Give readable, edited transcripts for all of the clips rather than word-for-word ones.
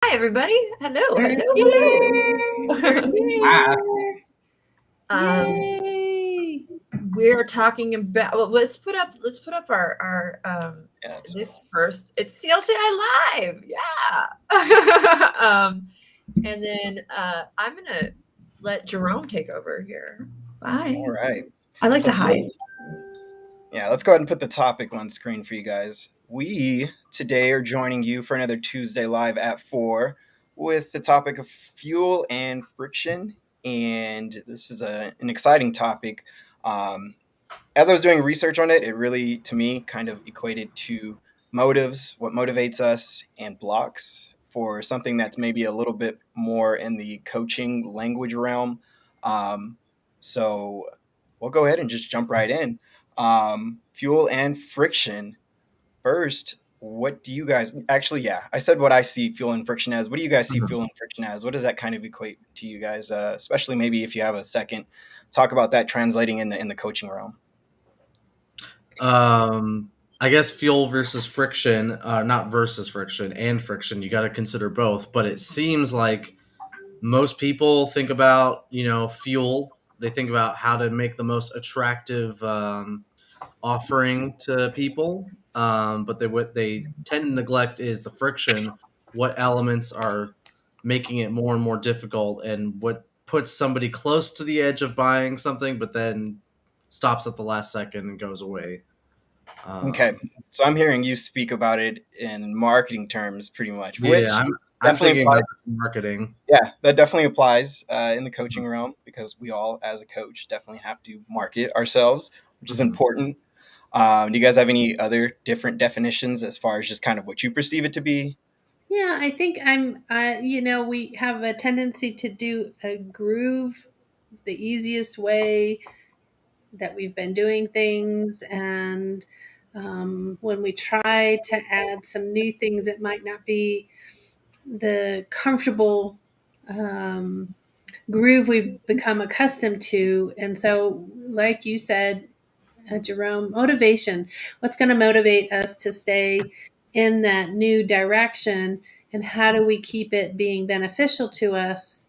Hi, everybody. Hello. We're Hello. Ah, here. um, Yay! we're talking about. Well, let's put up our yeah, it's this first. It's CLCI live. Yeah. And then I'm gonna let Jerome take over here. Bye. all right. I like to So hide. let's go ahead and put the topic on screen for you guys. We today are joining you for another Tuesday live at 4 with the topic of fuel and friction. And this is an exciting topic. Um, as I was doing research on it, it really, to me, kind of equated to motives, what motivates us, and blocks for something that's maybe a little bit more in the coaching language realm. Um, so we'll go ahead and just jump right in. Fuel and friction. First, what do you guys actually? Yeah, I said what I see fuel and friction as. What do you guys see Mhm. fuel and friction as? What does that kind of equate to you guys? Especially maybe if you have a second, talk about that translating in the coaching realm. Um, I guess fuel versus friction, not versus friction and friction. You got to consider both. But it seems like most people think about fuel. They think about how to make the most attractive offering to people. But what they tend to neglect is the friction. What elements are making it more and more difficult, and what puts somebody close to the edge of buying something, but then stops at the last second and goes away. Okay, Um, so I'm hearing you speak about it in marketing terms, pretty much, yeah, which I'm definitely thinking applies. about this in marketing. Yeah, that definitely applies in the coaching realm because we all, as a coach, definitely have to market ourselves, which is Mhm. important. Do you guys have any other different definitions as far as just kind of what you perceive it to be? Yeah, I think we have a tendency to do a groove the easiest way that we've been doing things. And when we try to add some new things, it might not be the comfortable um, groove we've become accustomed to. And so, like you said, Jerome, motivation. What's going to motivate us to stay in that new direction? And how do we keep it being beneficial to us?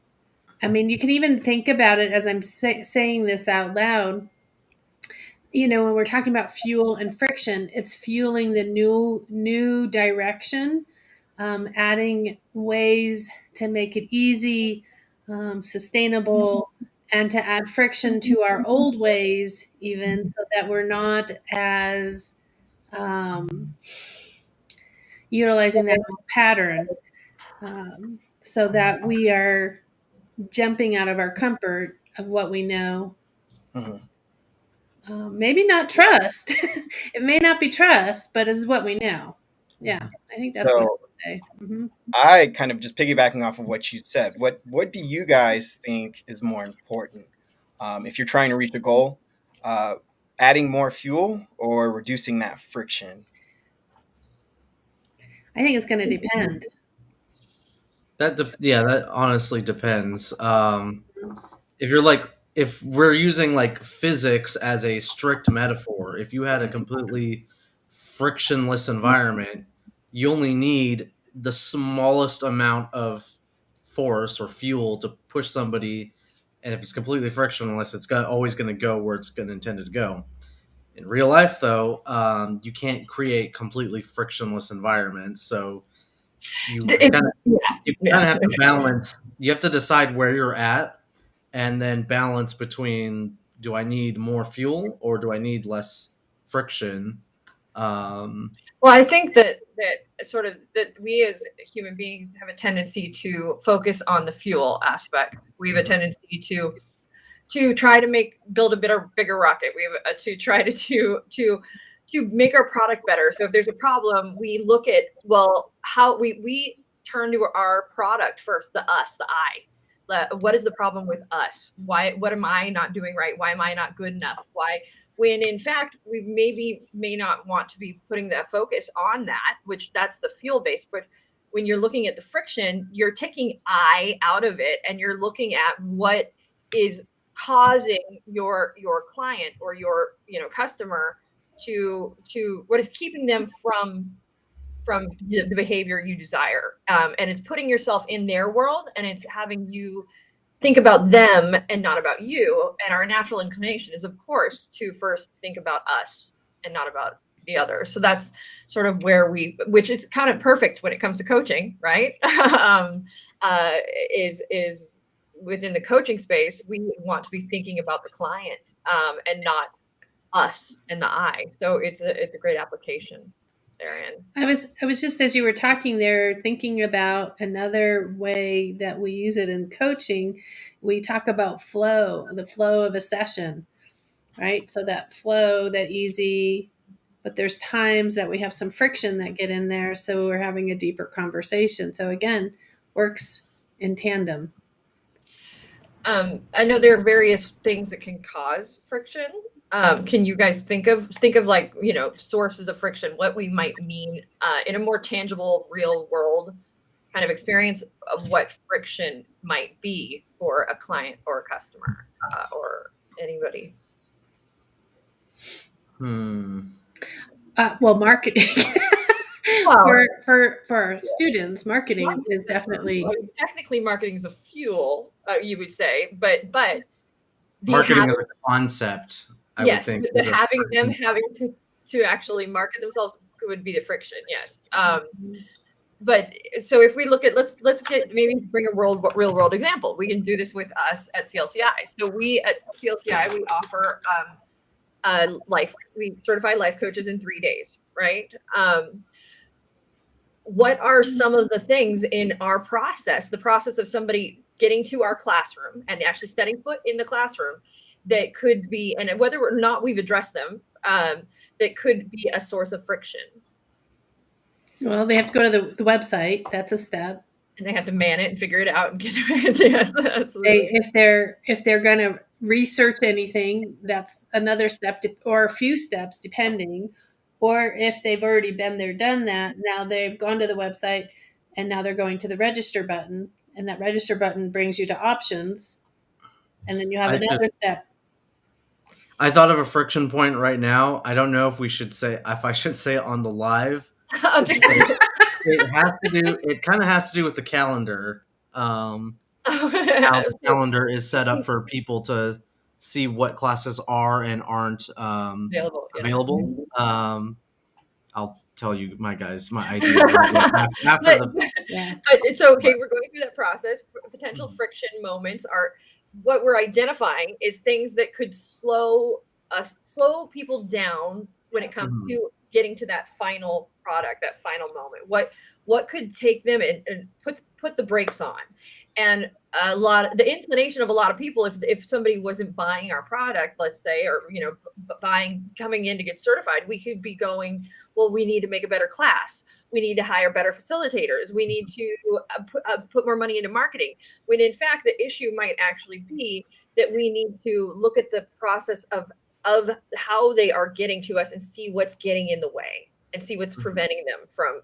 I mean, you can even think about it as I'm saying this out loud. When we're talking about fuel and friction, it's fueling the new direction, adding ways to make it easy, sustainable, and to add friction to our old ways, even so that we're not as um, utilizing that old pattern, so that we are jumping out of our comfort of what we know. Mhm. Maybe not trust. It may not be trust, but it's what we know. Yeah, I think that's what I So would say. Hmm. I kind of just piggybacking off of what you said. What do you guys think is more important if you're trying to reach a goal? Uh, Adding more fuel or reducing that friction? I think it's going to depend. Yeah, that honestly depends. If you're like, if we're using like physics as a strict metaphor, if you had a completely frictionless environment, you only need the smallest amount of force or fuel to push somebody, and if it's completely frictionless, always going to go where it's going to intended to go. In real life, though, you can't create completely frictionless environments, so you kind of Yeah. you kind Yeah. of have to balance. You have to decide where you're at, and then balance between, do I need more fuel or do I need less friction? Um, Well, I think that sort of that we as human beings have a tendency to focus on the fuel aspect. We have a mhm. tendency to try to build a bigger rocket. We have to try to make our product better. So if there's a problem, we look at, well, how we turn to our product first, the us, the I. What is the problem with us? What am I not doing right? Why am I not good enough? Why, when in fact we may not want to be putting that focus on that, which that's the fuel base. But when you're looking at the friction, you're taking I out of it and you're looking at what is causing your client or your customer to what is keeping them from the behavior you desire. And it's putting yourself in their world, and it's having you think about them and not about you. And our natural inclination is, of course, to first think about us and not about the other. So that's sort of where which is kind of perfect when it comes to coaching, right? Is within the coaching space, we want to be thinking about the client, and not us and the I. So it's a great application therein. I was just, as you were talking there, thinking about another way that we use it in coaching. We talk about flow, the flow of a session, right? So that flow, that easy, but there's times that we have some friction that get in there. So we're having a deeper conversation. So again, works in tandem. I know there are various things that can cause friction. Can you guys think of like, sources of friction, what we might mean in a more tangible, real world kind of experience of what friction might be for a client or a customer, or anybody? Well, marketing. Well, for our students, marketing is definitely, technically marketing is a fuel, you would say, but Marketing is a concept, I would think. but having to actually market themselves would be the friction. Yes. But so if we look at, let's bring a real world example. We can do this with us at CLCI. So we at CLCI, we offer we certify life coaches in 3 days, right? What are some of the things in our process, the process of somebody getting to our classroom and actually setting foot in the classroom, that could be, and whether or not we've addressed them, that could be a source of friction? well, they have to go to the website. That's a step. And they have to man it and figure it out and get it. Yes, If they're going to research anything, that's another step, or a few steps, depending. Or if they've already been there, done that, now they've gone to the website, and now they're going to the register button, and that register button brings you to options, and then you have another step. I thought of a friction point right now. I don't know if I should say it on the live. It kind of has to do with the calendar. How the calendar is set up for people to see what classes are and aren't available. I'll tell you my idea. But it's okay. We're going through that process. Potential friction moments are what we're identifying is things that could slow people down when it comes to getting to that final product, that final moment. What could take them and put the brakes on? And the inclination of a lot of people, if somebody wasn't buying our product, let's say, or coming in to get certified, we could be going, well, we need to make a better class, we need to hire better facilitators, we need to put more money into marketing, when in fact the issue might actually be that we need to look at the process of how they are getting to us and see what's getting in the way and see what's preventing them from,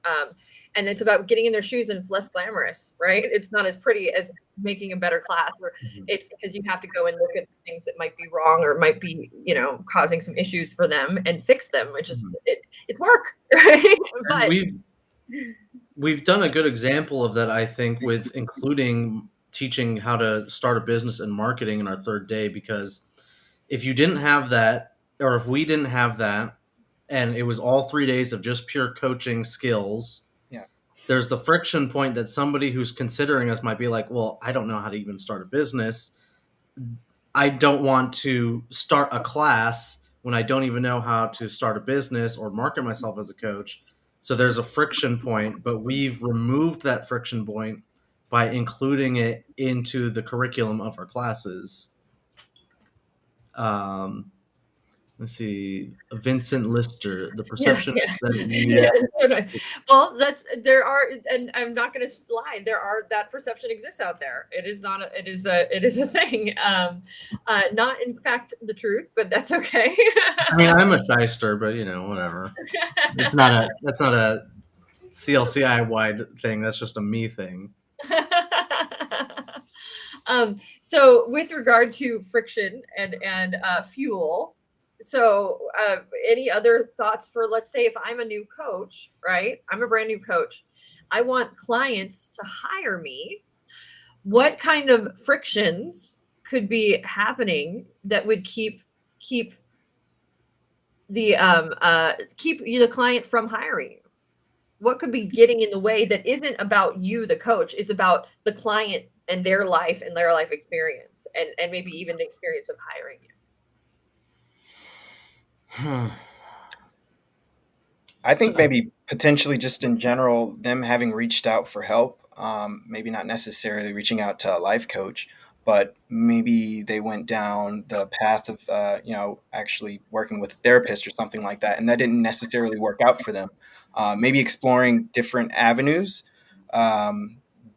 and it's about getting in their shoes, and it's less glamorous, right? It's not as pretty as making a better class, or it's because you have to go and look at things that might be wrong or might be, causing some issues for them and fix them, which is, it's work, right? But we've done a good example of that, I think, with including teaching how to start a business and marketing in our third day, because if you didn't have that, or if we didn't have that, and it was all 3 days of just pure coaching skills, there's the friction point that somebody who's considering us might be like, well, I don't know how to even start a business. I don't want to start a class when I don't even know how to start a business or market myself as a coach. So there's a friction point, but we've removed that friction point by including it into the curriculum of our classes. Let's see, Vincent Lister, the perception that well, and I'm not going to lie, that perception exists out there. It is a thing. Not in fact the truth, but that's okay. I mean, I'm a shyster, but whatever. That's not a CLCI wide thing. That's just a me thing. So with regard to friction and fuel, any other thoughts for, let's say if I'm a new coach, right? I'm a brand new coach. I want clients to hire me. What kind of frictions could be happening that would keep the client from hiring you? What could be getting in the way that isn't about you, the coach, is about the client and their life experience, and maybe even the experience of hiring you? I think maybe potentially just in general, them having reached out for help, maybe not necessarily reaching out to a life coach, but maybe they went down the path of, actually working with a therapist or something like that, and that didn't necessarily work out for them. Maybe exploring different avenues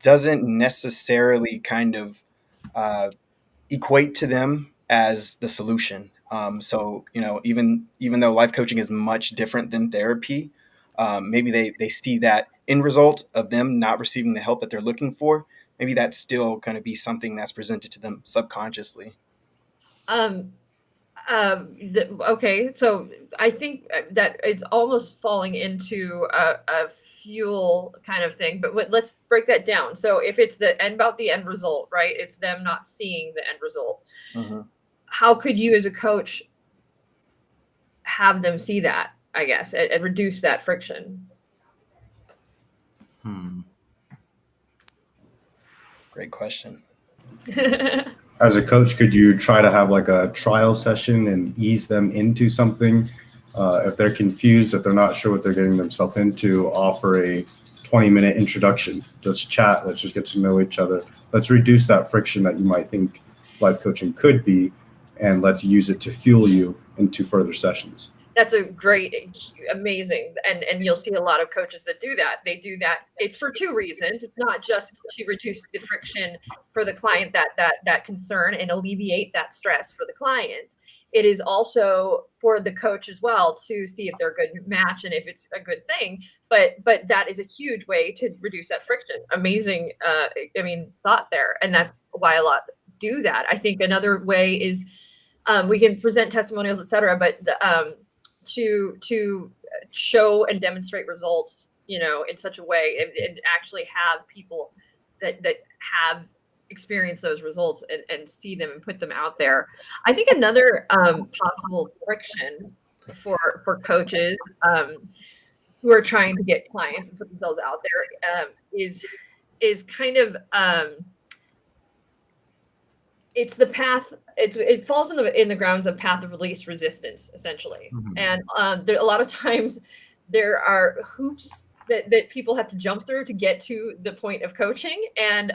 doesn't necessarily kind of equate to them as the solution. So even though life coaching is much different than therapy, maybe they see that end result of them not receiving the help that they're looking for. Maybe that's still going to be something that's presented to them subconsciously. Um, okay, so I think that it's almost falling into a fuel kind of thing, but let's break that down. So if it's about the end result, right? It's them not seeing the end result. Mm-hmm. How could you as a coach have them see that, I guess, and reduce that friction? Great question. As a coach, could you try to have like a trial session and ease them into something? If they're confused, if they're not sure what they're getting themselves into, offer a 20-minute introduction. Let's chat. Let's just get to know each other. Let's reduce that friction that you might think life coaching could be, and let's use it to fuel you into further sessions. That's a great, amazing, and you'll see a lot of coaches that do that. They do that. It's for two reasons. It's not just to reduce the friction for the client, that concern, and alleviate that stress for the client. It is also for the coach as well to see if they're a good match and if it's a good thing. But that is a huge way to reduce that friction. Amazing, thought there, and that's why a lot do that. I think another way is we can present testimonials, etc. But to show and demonstrate results, in such a way, and actually have people that have experienced those results and see them and put them out there. I think another possible friction for coaches who are trying to get clients and put themselves out there is kind of it's the path. It falls in the grounds of path of least resistance, essentially. Mm-hmm. And a lot of times there are hoops that people have to jump through to get to the point of coaching, and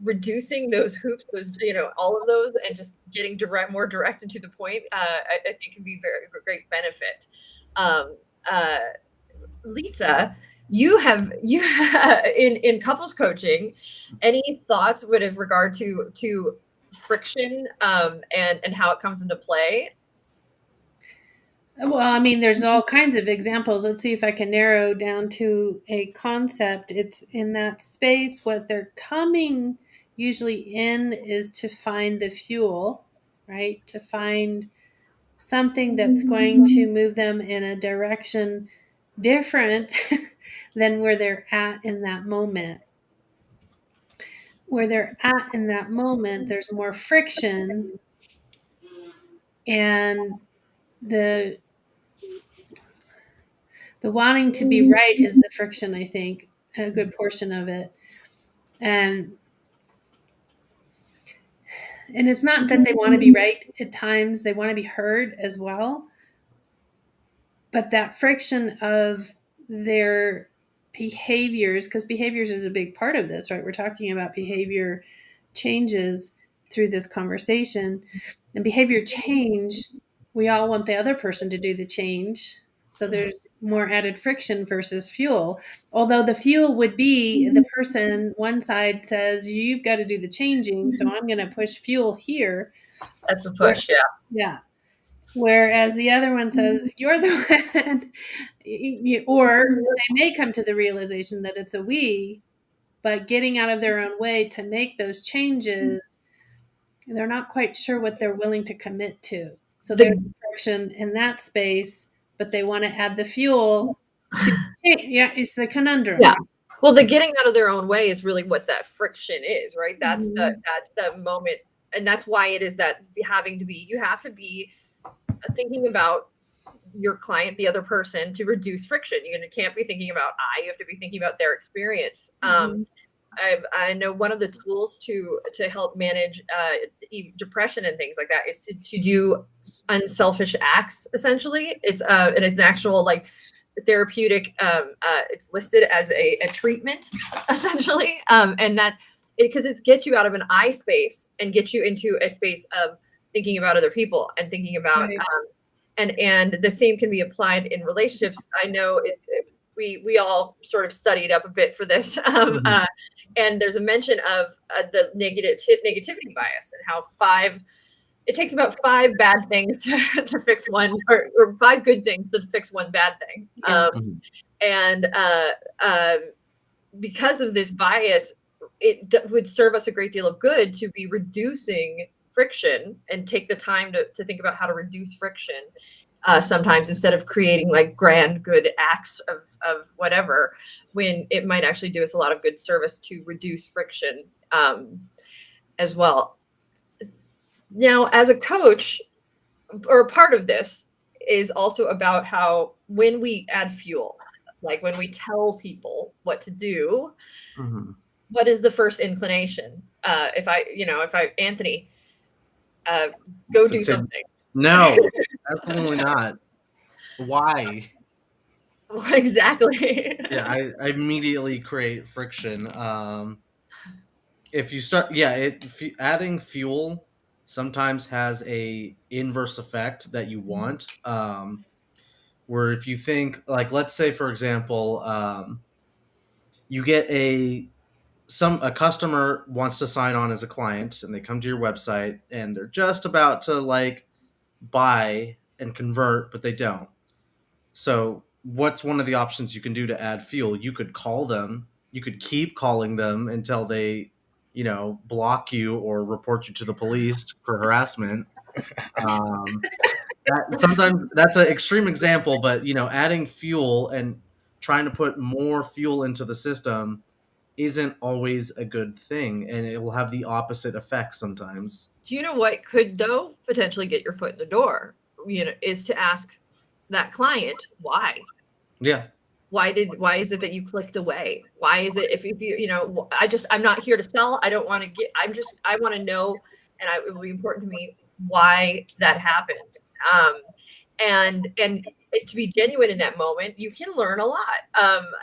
reducing those hoops, all of those, and just getting more direct and to the point, I think can be very great benefit. Lisa, you have in couples coaching, any thoughts with regard to friction and how it comes into play? Well, there's all kinds of examples. Let's see if I can narrow down to a concept. It's in that space. What they're coming usually in is to find the fuel, right? To find something that's going to move them in a direction different than where they're at in that moment. Where they're at in that moment, there's more friction, and the wanting to be right is the friction, I think, a good portion of it. And it's not that they want to be right at times, they want to be heard as well. But that friction of their behaviors, because behaviors is a big part of this, right? We're talking about behavior changes through this conversation. And behavior change, we all want the other person to do the change. So there's more added friction versus fuel. Although the fuel would be the person, one side says, you've got to do the changing, so I'm going to push fuel here. That's a push, yeah. Yeah. Whereas the other one says, you're the one. Or they may come to the realization that it's a we, but getting out of their own way to make those changes, they're not quite sure what they're willing to commit to. So there's friction in that space, but they want to add the fuel to, yeah, it's the conundrum. Yeah. Well, the getting out of their own way is really what that friction is, right? That's Mhm. that's the moment, and that's why it is that you have to be thinking about your client, the other person, to reduce friction. You can't be thinking about you have to be thinking about their experience. Mhm. I know one of the tools to help manage depression and things like that is to do unselfish acts. Essentially, it's and it's actual like therapeutic. It's listed as a treatment essentially, and that because it gets you out of an I space and gets you into a space of thinking about other people and thinking about Right. and the same can be applied in relationships. I know we all sort of studied up a bit for this, and there's a mention of the negativity bias and how it takes about 5 bad things to fix one, or 5 good things to fix one bad thing. Yeah. And because of this bias, would serve us a great deal of good to be reducing friction and take the time to think about how to reduce friction sometimes, instead of creating like grand good acts of whatever, when it might actually do us a lot of good service to reduce friction as well. Now, as a coach, or part of this is also about how when we add fuel, like when we tell people what to do, what is the first inclination? Anthony, go do something. No, absolutely not. Why? Exactly. Yeah, I immediately create friction. If you start, adding fuel sometimes has a inverse effect that you want. Where if you think, like, let's say for example, you get a customer wants to sign on as a client, and they come to your website and they're just about to like buy and convert, but they don't. So what's one of the options you can do to add fuel? You could call them. You could keep calling them until they, block you or report you to the police for harassment. Sometimes that's an extreme example, but adding fuel and trying to put more fuel into the system isn't always a good thing, and it will have the opposite effect sometimes. Do you know what could, though, potentially get your foot in the door? Is to ask that client why. Yeah. Why is it that you clicked away? Why is it if you I'm not here to sell. I don't want to get. I want to know, and it will be important to me why that happened. And to be genuine in that moment, you can learn a lot.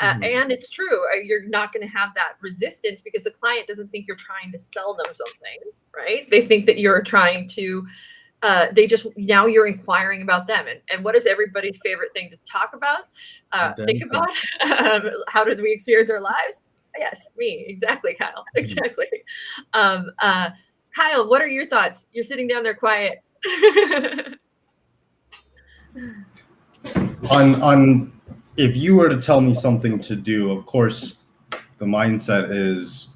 And it's true, you're not going to have that resistance because the client doesn't think you're trying to sell them something, right? They think that you're trying to. Now you're inquiring about them, and what is everybody's favorite thing to talk about? Think about how did we experience our lives? Yes, me, exactly, Kyle, exactly. Kyle, what are your thoughts? You're sitting down there quiet. On if you were to tell me something to do, of course, the mindset is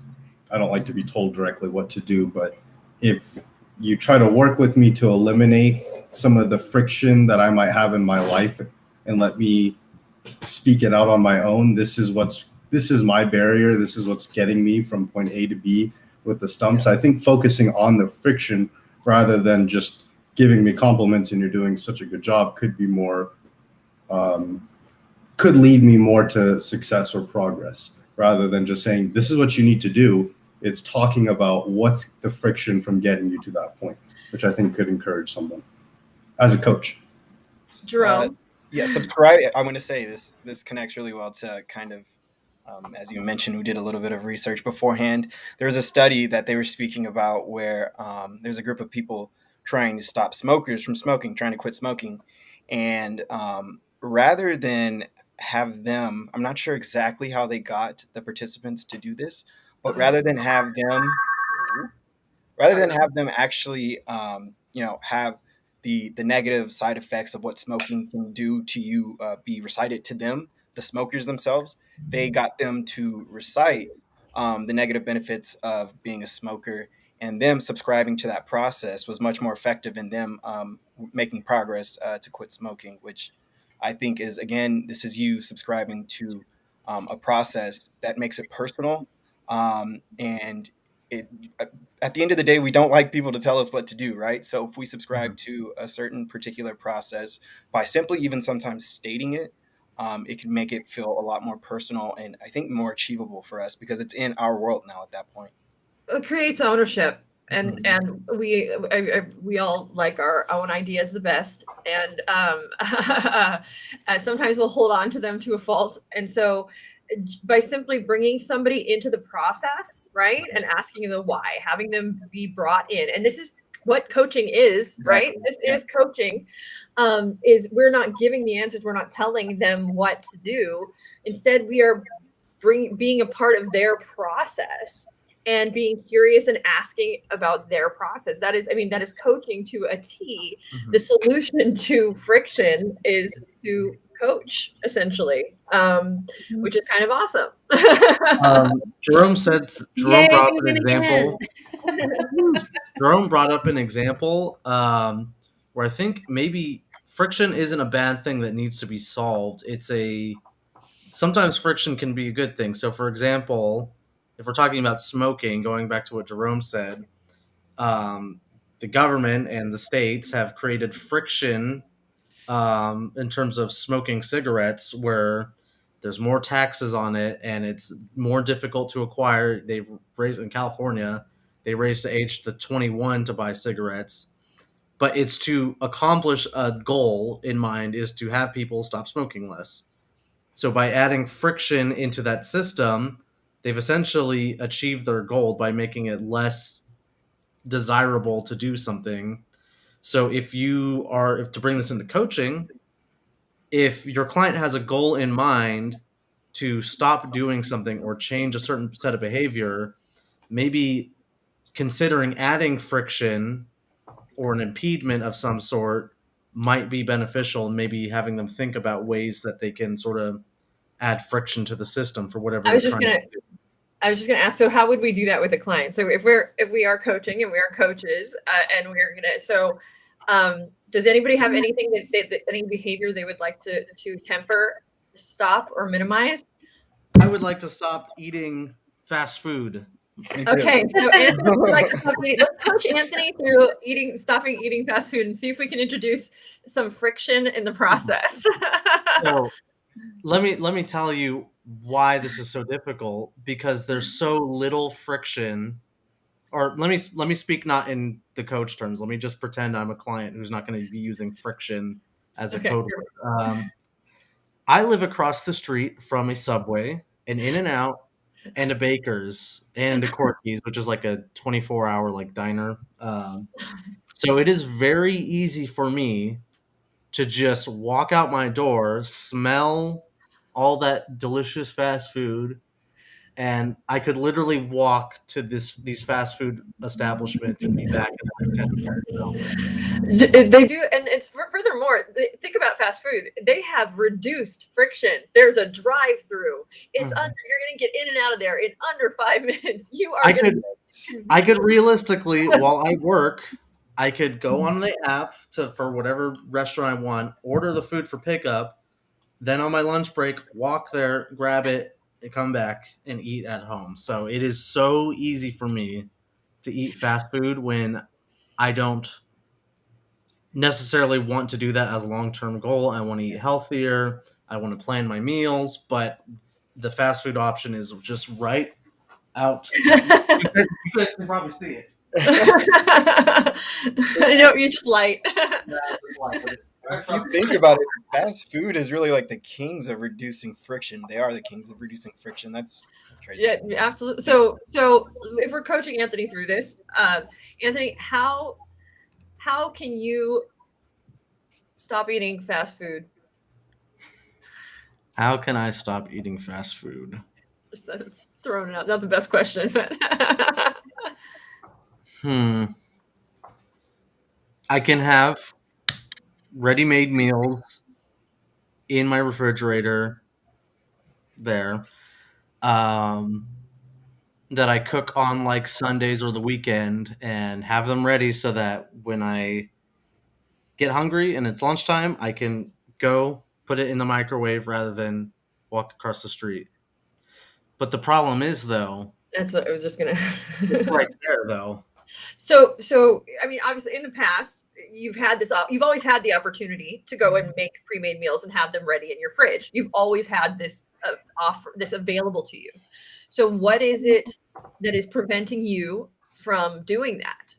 I don't like to be told directly what to do, but if you try to work with me to eliminate some of the friction that I might have in my life and let me speak it out on my own, this is my barrier. This is what's getting me from point A to B with the stumps. I think focusing on the friction rather than just giving me compliments and you're doing such a good job could be more, could lead me more to success or progress rather than just saying, this is what you need to do. It's talking about what's the friction from getting you to that point, which I think could encourage someone as a coach. Jerome? Yeah, subscribe. I want to say this connects really well to kind of, as you mentioned, we did a little bit of research beforehand. There was a study that they were speaking about where there's a group of people trying to stop smokers from smoking, trying to quit smoking. And rather than have them, I'm not sure exactly how they got the participants to do this, but rather than have them actually, have the negative side effects of what smoking can do to you be recited to them, the smokers themselves, they got them to recite the negative benefits of being a smoker, and them subscribing to that process was much more effective in them making progress to quit smoking, which I think is, again, this is you subscribing to a process that makes it personal. And it, at the end of the day, we don't like people to tell us what to do, right? So if we subscribe to a certain particular process by simply even sometimes stating it, it can make it feel a lot more personal and I think more achievable for us because it's in our world now at that point. It creates ownership, and we all like our own ideas the best, and sometimes we'll hold on to them to a fault. And so by simply bringing somebody into the process, right, and asking them why, having them be brought in, and this is what coaching is, right? Exactly. This is coaching. Is we're not giving the answers, we're not telling them what to do. Instead, we are being a part of their process and being curious and asking about their process. That is coaching to a T. The solution to friction is to coach, essentially, which is kind of awesome. Jerome Yay, brought up we an win example. again. Jerome brought up an example where I think maybe friction isn't a bad thing that needs to be solved. Sometimes friction can be a good thing. So, for example, if we're talking about smoking, going back to what Jerome said, the government and the states have created friction in terms of smoking cigarettes, where there's more taxes on it and it's more difficult to acquire. They've raised in California, they raised the age to 21 to buy cigarettes, but it's to accomplish a goal in mind is to have people stop smoking less. So by adding friction into that system, they've essentially achieved their goal by making it less desirable to do something. So to bring this into coaching, if your client has a goal in mind to stop doing something or change a certain set of behavior, maybe considering adding friction or an impediment of some sort might be beneficial, and maybe having them think about ways that they can sort of add friction to the system for whatever I they're was just trying gonna to do. I was just going to ask, so how would we do that with a client? So if we are coaching and we are coaches, and we're going to, so does anybody have anything that any behavior they would like to temper, stop, or minimalize? I would like to stop eating fast food. Okay, so Anthony would like to let's coach Anthony through stopping eating fast food and see if we can introduce some friction in the process. So let me tell you why this is so difficult, because there's so little friction. Or let me speak not in the coach terms. Let me just pretend I'm a client who's not going to be using friction as a Okay. code word. I live across the street from a Subway, an In-N-Out, and a Baker's, and a Corky's, which is like a 24-hour like diner. So it is very easy for me to just walk out my door, smell all that delicious fast food, and I could literally walk to these fast food establishments and be back in like 10 minutes. They do, and it's furthermore. Think about fast food; they have reduced friction. There's a drive-through. It's under. You're going to get in and out of there in under 5 minutes. You are. I could realistically, while I work, I could go on the app for whatever restaurant I want, order the food for pickup, then on my lunch break, walk there, grab it, and come back and eat at home. So it is so easy for me to eat fast food when I don't necessarily want to do that as a long-term goal. I want to eat healthier. I want to plan my meals, but the fast food option is just right out. You guys can probably see it. You just light. If you think about it, fast food is really like the kings of reducing friction. They are the kings of reducing friction. That's crazy. Yeah, absolutely. So if we're coaching Anthony through this, Anthony, how can you stop eating fast food? How can I stop eating fast food? Just throwing it out. Not the best question, but I can have ready-made meals in my refrigerator there, that I cook on like Sundays or the weekend and have them ready so that when I get hungry and it's lunchtime, I can go put it in the microwave rather than walk across the street. But the problem is, though, That's what I was just gonna. it's right there, though. So I mean, obviously, in the past, you've always had the opportunity to go and make pre-made meals and have them ready in your fridge. You've always had this offer, this available to you. So, what is it that is preventing you from doing that?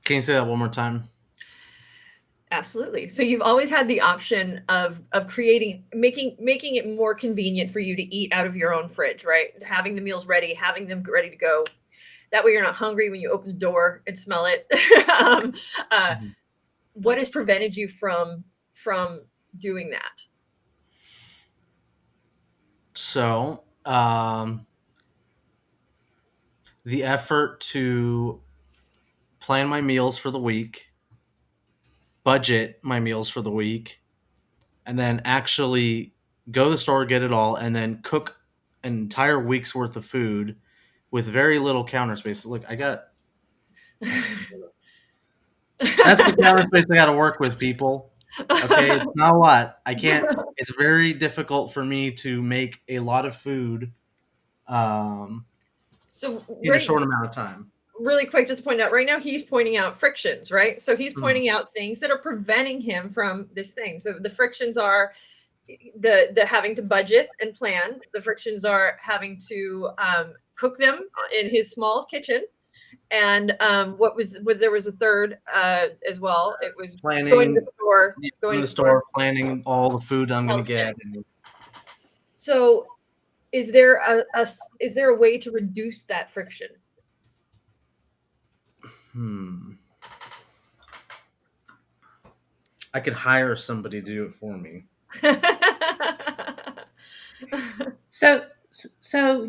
Can you say that one more time? Absolutely. So you've always had the option of making it more convenient for you to eat out of your own fridge, right? Having the meals ready, having them ready to go. That way you're not hungry when you open the door and smell it. What has prevented you from doing that? So, the effort to plan my meals for the week, budget my meals for the week, and then actually go to the store, get it all, and then cook an entire week's worth of food with very little counter space. Look, I got that's the counter space I got to work with, people. Okay, it's not a lot. I can't. It's very difficult for me to make a lot of food So in a short amount of time. Really quick, just to point out, right now he's pointing out frictions, right? So he's pointing out things that are preventing him from this thing. So the frictions are the having to budget and plan. The frictions are having to cook them in his small kitchen. And there was a third as well. It was Planning, going to the store, planning all the food I'm going to get. So, is there a way to reduce that friction? I could hire somebody to do it for me. So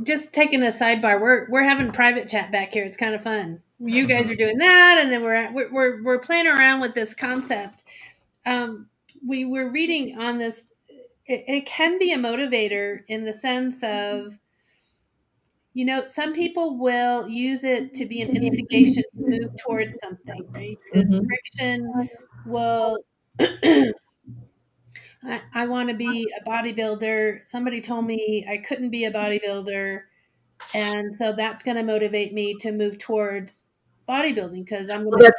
just taking a sidebar, we're having private chat back here. It's kind of fun. You guys are doing that, and then we're playing around with this concept. We were reading on this. It can be a motivator in the sense of, some people will use it to be an instigation to move towards something, right? This friction will. I want to be a bodybuilder. Somebody told me I couldn't be a bodybuilder. And so that's going to motivate me to move towards bodybuilding because I'm going to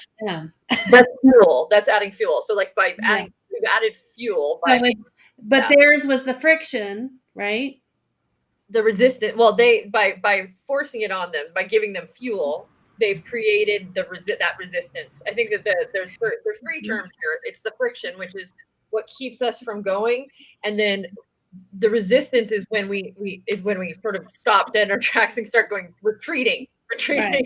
that's fuel. That's adding fuel. So like we've added fuel. But theirs was the friction, right? The resistance. Well, by forcing it on them, by giving them fuel, they've created that resistance. I think that there's three terms here. It's the friction, which is what keeps us from going, and then the resistance is when we sort of stop dead in our tracks and start retreating. Right.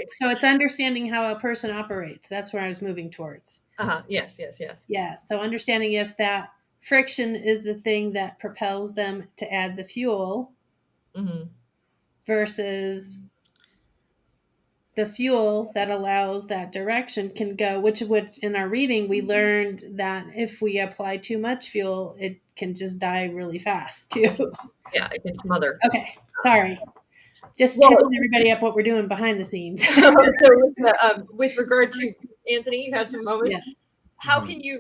So it's understanding how a person operates. That's where I was moving towards. Yes. Yeah. So understanding if that friction is the thing that propels them to add the fuel versus the fuel that allows that direction can go, which in our reading, we learned that if we apply too much fuel, it can just die really fast too. Yeah, it can smother. Okay. Sorry. Just catching everybody up what we're doing behind the scenes. So with regard to Anthony, you had some moments. Yeah. How can you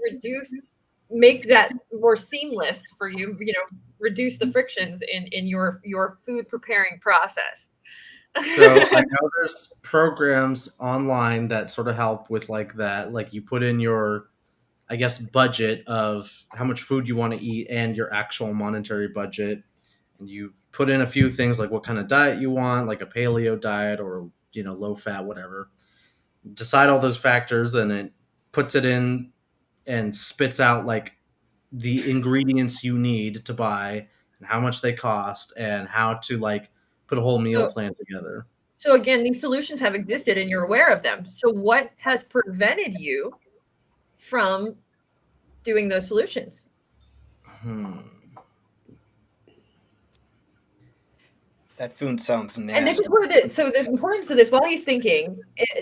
make that more seamless for you, reduce the frictions in your food preparing process? So I know there's programs online that sort of help with like that. Like you put in your, I guess, budget of how much food you want to eat and your actual monetary budget. And you put in a few things like what kind of diet you want, like a paleo diet or, low fat, whatever. Decide all those factors and it puts it in and spits out like the ingredients you need to buy and how much they cost and how to like put a whole meal plan together. So again, these solutions have existed and you're aware of them. So what has prevented you from doing those solutions? That food sounds nasty. And this is where the importance of this, while he's thinking,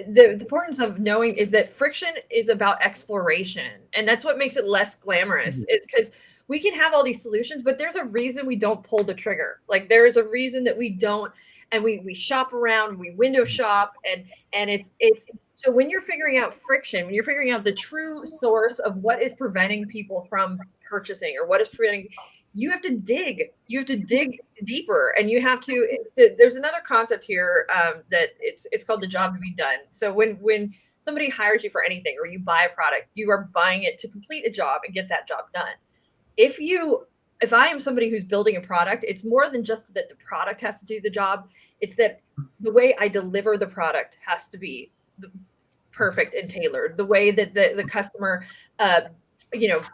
the importance of knowing is that friction is about exploration. And that's what makes it less glamorous. It's because we can have all these solutions, but there's a reason we don't pull the trigger. Like there is a reason that we don't, and we shop around, we window shop, and it's so when you're figuring out friction, when you're figuring out the true source of what is preventing people from purchasing or what is preventing, you have to dig deeper, and you have to there's another concept here that it's called the job to be done. So when somebody hires you for anything or you buy a product, you are buying it to complete a job and get that job done. If I am somebody who's building a product, it's more than just that the product has to do the job. It's that the way I deliver the product has to be perfect and tailored. The way that the customer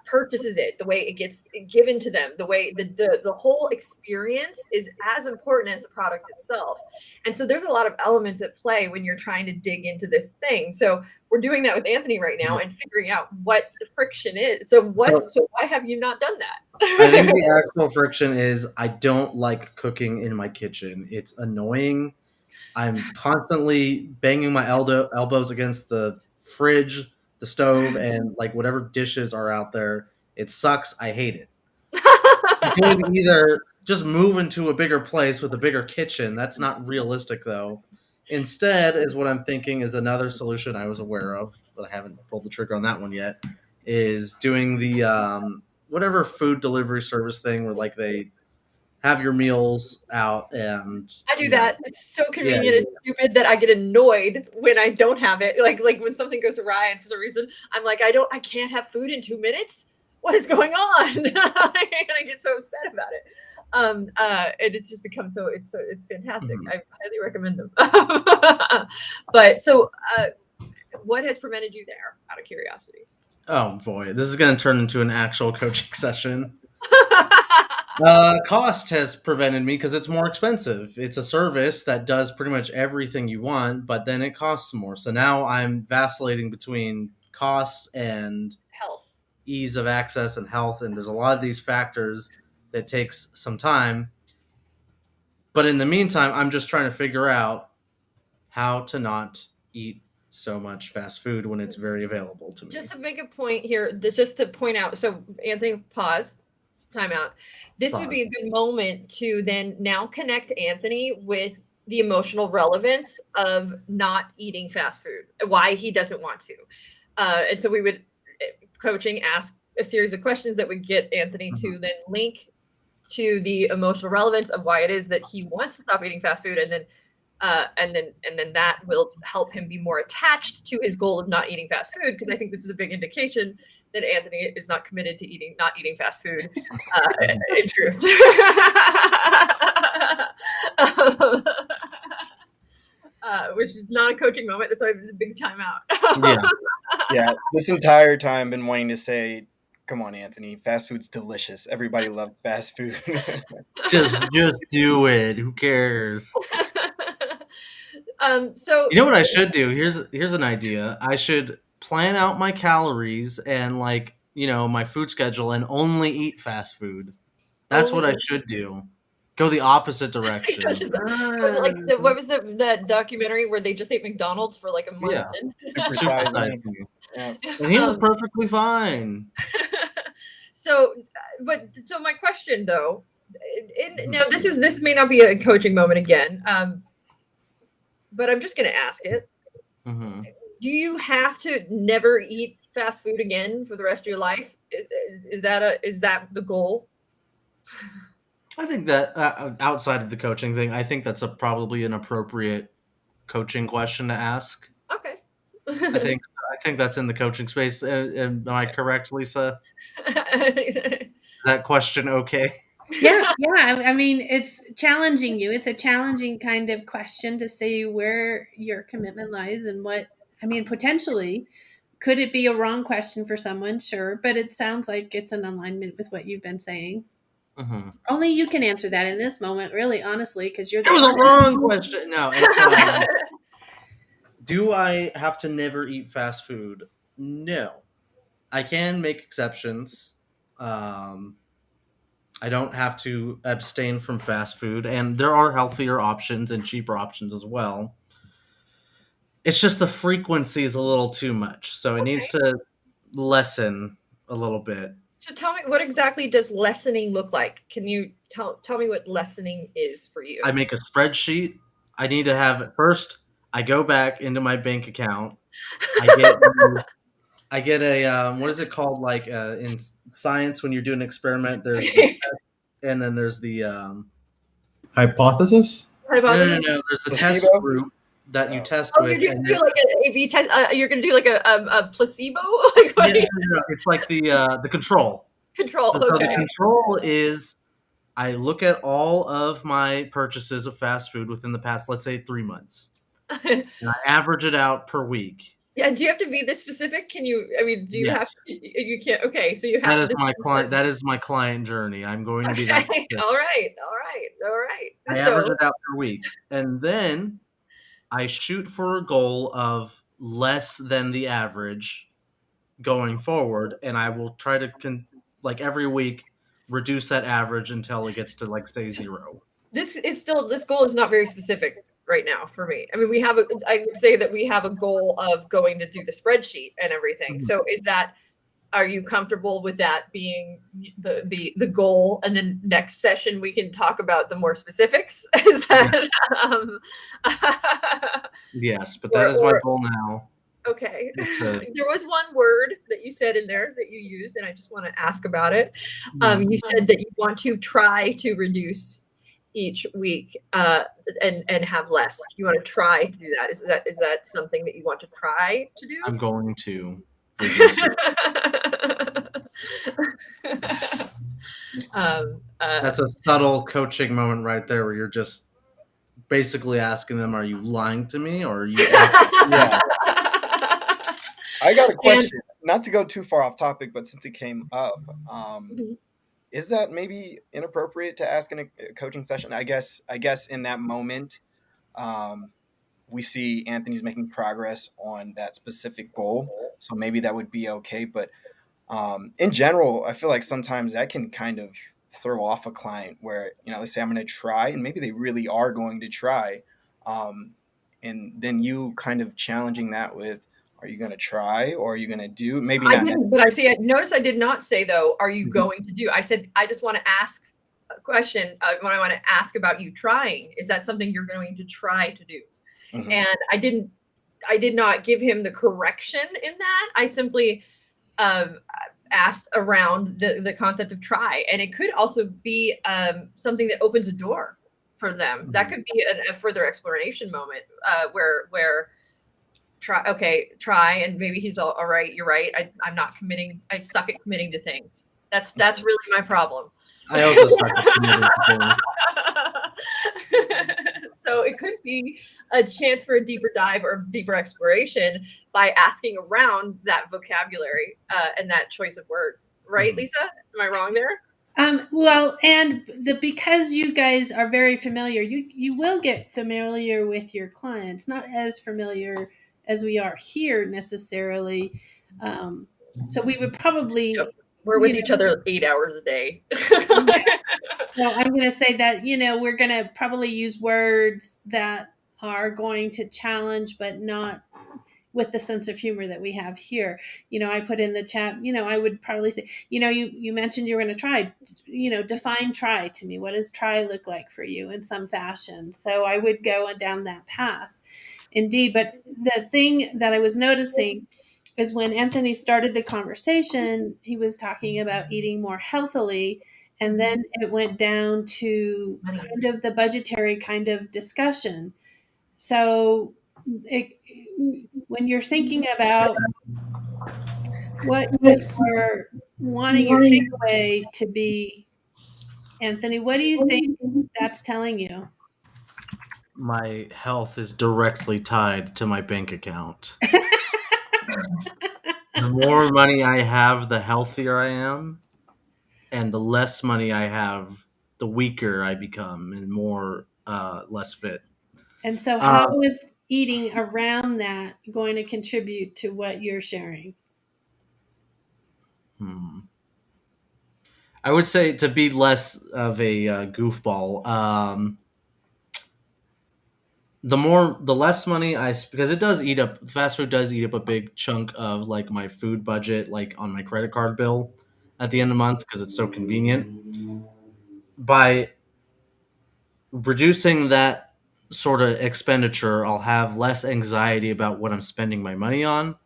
purchases it, the way it gets given to them, the way the whole experience is as important as the product itself. And so there's a lot of elements at play when you're trying to dig into this thing. So we're doing that with Anthony right now and figuring out what the friction is. So why have you not done that? I think the actual friction is I don't like cooking in my kitchen. It's annoying. I'm constantly banging my elbows against the fridge, the stove, and like whatever dishes are out there. It sucks. I hate it. You can either just move into a bigger place with a bigger kitchen. That's not realistic, though. Instead, is what I'm thinking is another solution I was aware of, but I haven't pulled the trigger on that one yet, is doing the whatever food delivery service thing where like they have your meals out, and I do that. It's so convenient and stupid that I get annoyed when I don't have it. Like when something goes awry and for some reason I'm like, I can't have food in 2 minutes. What is going on? And I get so upset about it. And it's just become it's fantastic. I highly recommend them. But so what has prevented you there, out of curiosity? Oh boy, this is going to turn into an actual coaching session. Cost has prevented me because it's more expensive. It's a service that does pretty much everything you want, but then it costs more. So now I'm vacillating between costs and health, ease of access, and health. And there's a lot of these factors that takes some time. But in the meantime, I'm just trying to figure out how to not eat so much fast food when it's very available to me. Just to make a point here, just to point out, so Anthony, pause. Time out. This would be a good moment to then now connect Anthony with the emotional relevance of not eating fast food, why he doesn't want to. And so we would, coaching, ask a series of questions that would get Anthony to then link to the emotional relevance of why it is that he wants to stop eating fast food, and then that will help him be more attached to his goal of not eating fast food, because I think this is a big indication that Anthony is not committed to not eating fast food in truth. Which is not a coaching moment. That's why it's a big time out. Yeah, this entire time been wanting to say, come on, Anthony, fast food's delicious. Everybody loves fast food. just do it. Who cares? So you know what I should do? Here's an idea. I should plan out my calories and my food schedule and only eat fast food. That's what I should do. Go the opposite direction. Like what was that documentary where they just ate McDonald's for like a month? Yeah. Supersize me. Yeah. And he was perfectly fine. So my question though, now this may not be a coaching moment again, but I'm just going to ask it. Mm-hmm. Do you have to never eat fast food again for the rest of your life? Is that the goal? I think that outside of the coaching thing, I think that's probably an appropriate coaching question to ask. Okay. I think that's in the coaching space. Am I correct, Lisa? Is that question okay? Yeah. I mean, it's challenging you. It's a challenging kind of question to see where your commitment lies and potentially, could it be a wrong question for someone? Sure. But it sounds like it's in alignment with what you've been saying. Mm-hmm. Only you can answer that in this moment, really, honestly, because you're It was a wrong question. No, it's do I have to never eat fast food? No. I can make exceptions. I don't have to abstain from fast food, and there are healthier options and cheaper options as well. It's just the frequency is a little too much, so it needs Okay. to lessen a little bit. So tell me, what exactly does lessening look like? Can you tell me what lessening is for you? I make a spreadsheet. I need to have first. I go back into my bank account. I get I get a what is it called? Like in science, when you're doing an experiment, there's the test, and then there's the Hypothesis? Hypothesis? no. There's the test Placebo? group that you test Oh, with, you're and gonna do like an A/B test. You're gonna do like a placebo, like yeah, what do you- no, it's like the control. control. So the Okay. control is I look at all of my purchases of fast food within the past, let's say, 3 months, and I average it out per week. Yeah. Do you have to be this specific? Can you? I mean, do you have Yes, to? You can't. Okay. So you that have is to. my client. That is my client journey. I'm going to be that Okay. specific. All right. All right. All I right. average So it out per week, and then I shoot for a goal of less than the average going forward, and I will try to like every week reduce that average until it gets to like say 0. this goal is not very specific right now for me. I mean, I would say that we have a goal of going to do the spreadsheet and everything. Mhm. So are you comfortable with that being the goal? And then next session we can talk about the more specifics. Is that Yes, but that is my goal now. okay? To- There was one word that you said in there that you used, and I just want to ask about it. Mhm. You said that you want to try to reduce each week and have less. You want to try to do that. Is that something that you want to try to do? I'm going to reduce it. That's a subtle coaching moment right there where you're just basically asking them, are you lying to me or are you Yeah. I got a question. Not to go too far off topic, but since it came up, Mhm. is that maybe inappropriate to ask in a coaching session? I guess in that moment, we see Anthony's making progress on that specific goal, so maybe that would be okay. But in general, I feel like sometimes that can kind of throw off a client where, they say, I'm going to try, and maybe they really are going to try. Um, and then you kind of challenging that with, are you going to try or are you going to do? Maybe I not. didn't, but notice I did not say though, are you Mhm. going to do? I said, I just want to ask a question when I want to ask about you trying. Is that something you're going to try to do? Mhm. And I did not give him the correction in that. I simply asked around the concept of try. And it could also be something that opens a door for them. Mm-hmm. That could be a further exploration moment where try, and maybe he's all right, you're right, I'm not committing, I suck at committing to things. That's really my problem. I also suck at committing to things. So it could be a chance for a deeper dive or deeper exploration by asking around that vocabulary and that choice of words, right? Mhm. Lisa, am I wrong there? Well, and because you guys are very familiar, you will get familiar with your clients, not as familiar as we are here necessarily. So we would probably, Yep. We're with each other 8 hours a day. well, I'm going to say that, we're going to probably use words that are going to challenge, but not with the sense of humor that we have here. I put in the chat, I would probably say, you mentioned you were going to try, define try to me. What does try look like for you in some fashion? So I would go down that path. Indeed. But the thing that I was noticing is when Anthony started the conversation, he was talking about eating more healthily. And then it went down to kind of the budgetary kind of discussion. So when you're thinking about what you're wanting your takeaway to be, Anthony, what do you think that's telling you? My health is directly tied to my bank account. The more money I have, the healthier I am, and the less money I have, the weaker I become and more less fit. And so how is eating around that going to contribute to what you're sharing? I would say to be less of a goofball. The less money because it does eat up, fast food does eat up a big chunk of like my food budget, like on my credit card bill at the end of the month because it's so convenient. By reducing that sort of expenditure, I'll have less anxiety about what I'm spending my money on,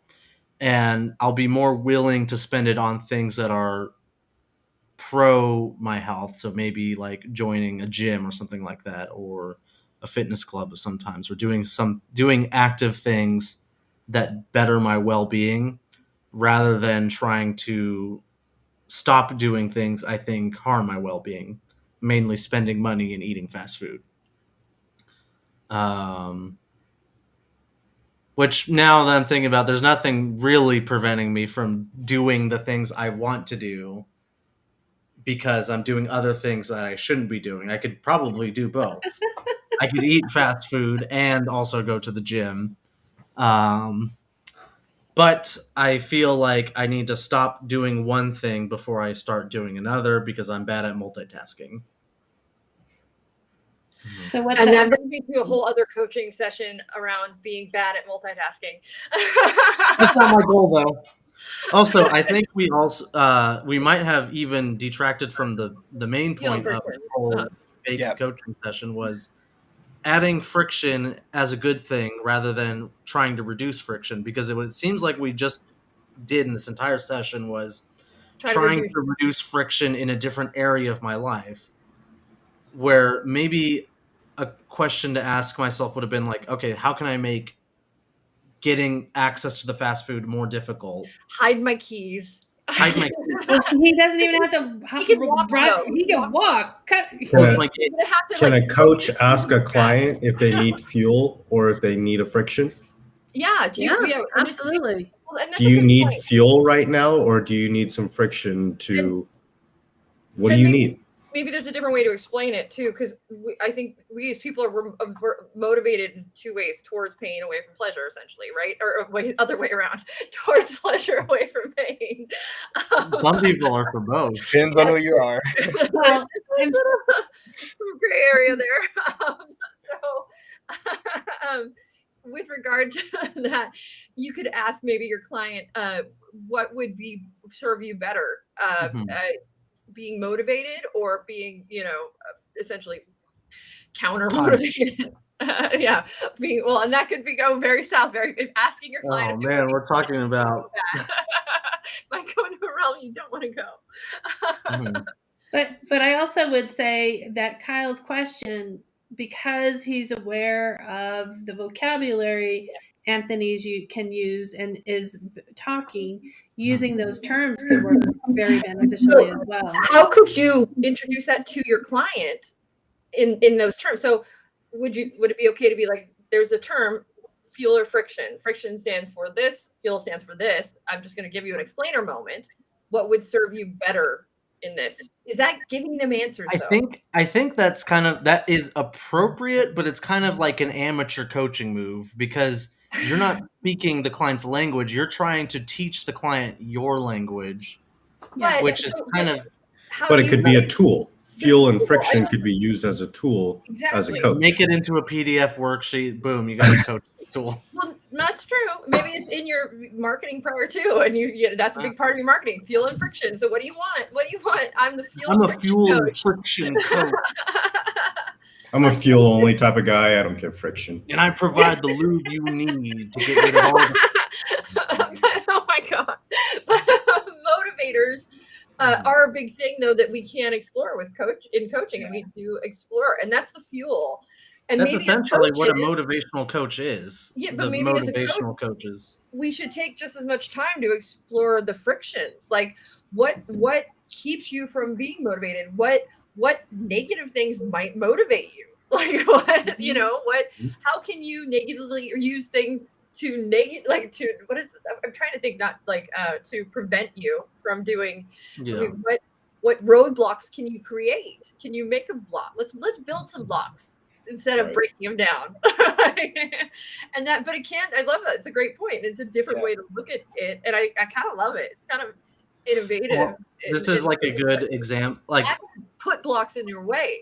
and I'll be more willing to spend it on things that are pro my health. So maybe like joining a gym or something like that, or a fitness club sometimes, or doing active things that better my well-being rather than trying to stop doing things I think harm my well-being, mainly spending money and eating fast food. Which now that I'm thinking about, there's nothing really preventing me from doing the things I want to do because I'm doing other things that I shouldn't be doing. I could probably do both. I could eat fast food and also go to the gym. But I feel like I need to stop doing one thing before I start doing another because I'm bad at multitasking. So what's And that? that brings me to a whole other coaching session around being bad at multitasking. That's not my goal, though. Also, I think we might have even detracted from the main point of this whole fake Yeah. coaching session was adding friction as a good thing rather than trying to reduce friction, because it seems like we just did in this entire session was trying to reduce friction in a different area of my life, where maybe a question to ask myself would have been like, okay, how can I make getting access to the fast food more difficult? Hide my keys. Hide my Well, he doesn't even have to He can walk, run. though. He can walk. Can a coach ask a client if they need fuel or if they need a friction? Yeah, absolutely. Do you need fuel right now, or do you need some friction to? What do you need? Maybe there's a different way to explain it too, because I think we as people are motivated in two ways: towards pain, away from pleasure, essentially, right? Or other way around, towards pleasure, away from pain. Some people are for both. Depends on who you are. Well, some gray area there. With regard to that, you could ask maybe your client, what would serve you better? Being motivated or being, essentially counter motivated. Yeah, and that could go very south. Asking your client. Oh man, we're talking about might go into a realm you don't want to go. But I also would say that Kyle's question, because he's aware of the vocabulary Anthony's can use and is talking, using those terms could work very beneficially as well. How could you introduce that to your client in those terms? So would it be okay to be like, there's a term, fuel or friction. Friction stands for this, fuel stands for this. I'm just going to give you an explainer moment. What would serve you better in this? Is that giving them answers? I think that is appropriate, but it's kind of like an amateur coaching move because you're not speaking the client's language. You're trying to teach the client your language, which is kind of. But it could be a tool. Fuel and friction could be used as a tool as a coach. Make it into a PDF worksheet. Boom, you got a coach tool. Well, that's true. Maybe it's in your marketing prior too, and that's a big part of your marketing. Fuel and friction. So what do you want? I'm the fuel. Friction coach. I'm a fuel only type of guy. I don't get friction. And I provide the lube you need to get rid of all the. Oh my god! Motivators are a big thing, though, that we can explore with coaching, and we do explore, and that's the fuel. And that's essentially what a motivational coach is. Yeah, but maybe motivational coaches, we should take just as much time to explore the frictions, like what keeps you from being motivated, what negative things might motivate you, like what how can you negatively use things to I'm trying to think, not like to prevent you from doing. What roadblocks can you create? Can you make a block? Let's build some blocks instead of breaking them down. But it can't. I love that. It's a great point. It's a different way to look at it, and I kind of love it. It's kind of innovative. Well, this is like a good example. Like, put blocks in your way.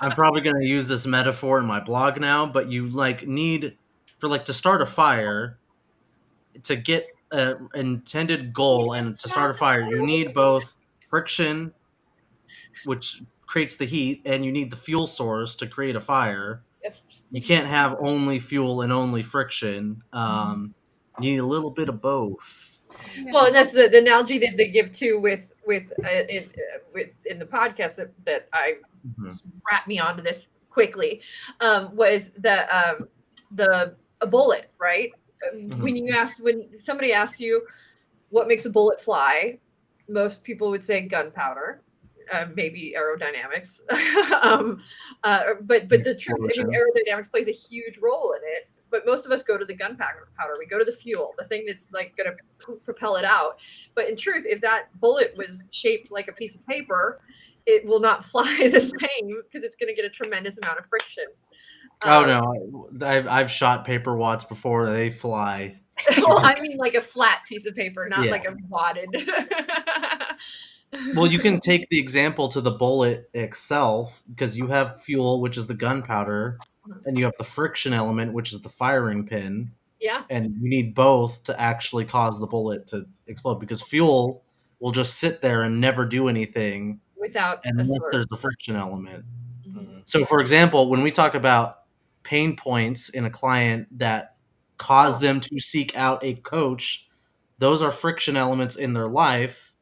I'm probably going to use this metaphor in my blog now, but you like need for like to start a fire, to get an intended goal and to start a fire, you need both friction, which creates the heat, and you need the fuel source to create a fire. You can't have only fuel and only friction. You need a little bit of both. Well, and that's the analogy that they give too with in the podcast that I wrapped me onto this quickly, was the a bullet, right? When somebody asks you what makes a bullet fly, most people would say gunpowder, maybe aerodynamics. But the truth, I mean, aerodynamics plays a huge role in it. But most of us go to the gunpowder. We go to the fuel, the thing that's like going to propel it out. But in truth, if that bullet was shaped like a piece of paper, it will not fly the same because it's going to get a tremendous amount of friction. Oh no, I've shot paper watts before. They fly. Well, I mean like a flat piece of paper, not like a wadded. Well, you can take the example to the bullet itself, because you have fuel, which is the gunpowder, and you have the friction element, which is the firing pin. Yeah. And you need both to actually cause the bullet to explode, because fuel will just sit there and never do anything unless there's the friction element. Mm-hmm. So, for example, when we talk about pain points in a client that cause them to seek out a coach, those are friction elements in their life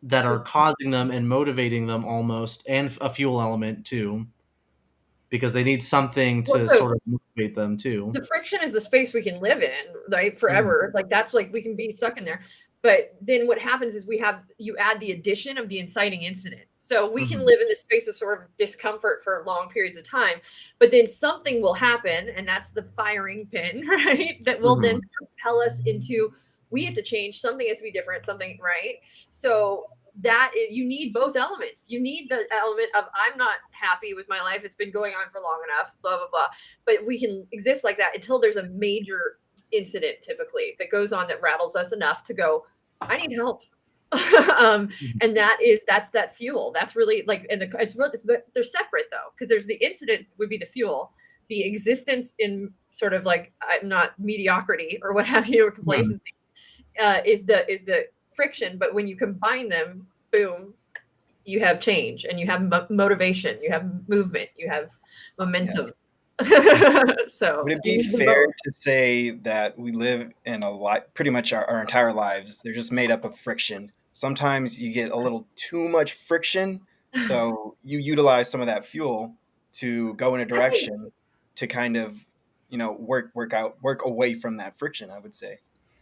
that are causing them and motivating them almost, and a fuel element too, because they need something to sort of motivate them too. The friction is the space we can live in, right? Forever. Like that's like we can be stuck in there. But then what happens is you add the addition of the inciting incident. So we can live in this space of sort of discomfort for long periods of time, but then something will happen, and that's the firing pin, right? That will then propel us into, we have to change, something has to be different, something, right? So you need both elements. You need the element of, I'm not happy with my life, it's been going on for long enough, blah, blah, blah. But we can exist like that until there's a major incident typically that goes on that rattles us enough to go, I need help. And that's that fuel. That's really like, and they're separate though, because there's the incident would be the fuel, the existence in sort of like, I'm not mediocrity or what have you, or complacency, is the friction. But when you combine them, boom, you have change, and you have motivation, you have movement, you have momentum. So would it be fair to say that we live in pretty much our entire lives, they're just made up of friction? Sometimes you get a little too much friction, so you utilize some of that fuel to go in a direction to kind of, work away from that friction, I would say.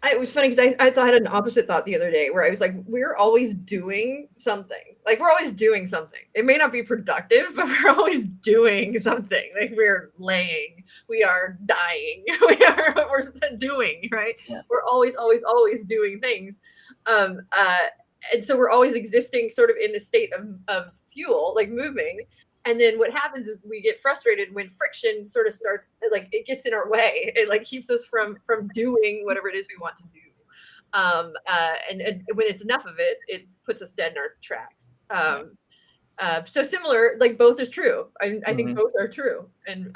It was funny because I had an opposite thought the other day where I was like, we're always doing something. Like, we're always doing something. It may not be productive, but we're always doing something. Like, we're laying, we are dying, we're doing, right? Yeah. We're always doing things. And so we're always existing sort of in the state of fuel, like moving. And then what happens is we get frustrated when friction sort of starts, like it gets in our way. It like keeps us from doing whatever it is we want to do. And when it's enough of it, it puts us dead in our tracks. So similar, like both is true. I think both are true. And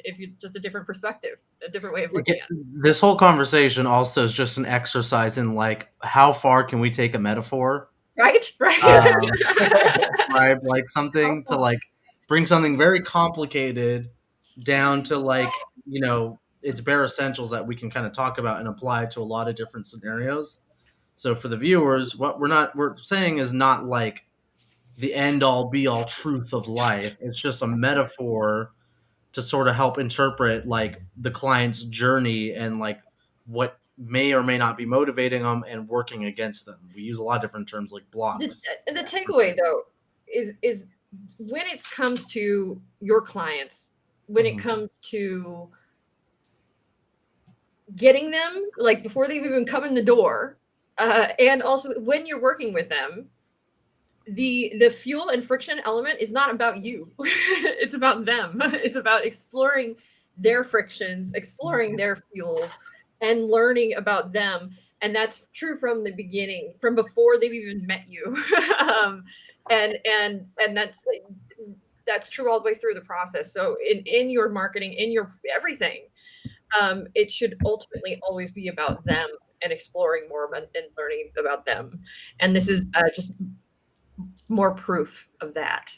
if you just a different perspective, a different way of looking at it. This whole conversation also is just an exercise in like, how far can we take a metaphor? Right. Right. Like something to like bring something very complicated down to like, its bare essentials that we can kind of talk about and apply to a lot of different scenarios. So for the viewers, what we're saying is not like the end all be all truth of life. It's just a metaphor to sort of help interpret like the client's journey and like what may or may not be motivating them and working against them. We use a lot of different terms like blocks. The takeaway though is when it comes to your clients, when it comes to getting them, like before they've even come in the door, and also when you're working with them, the fuel and friction element is not about you. It's about them. It's about exploring their frictions, exploring their fuels, and learning about them. And that's true from the beginning, from before they've even met you. And that's true all the way through the process. So in your marketing, in your everything, it should ultimately always be about them and exploring more and learning about them. And this is just more proof of that.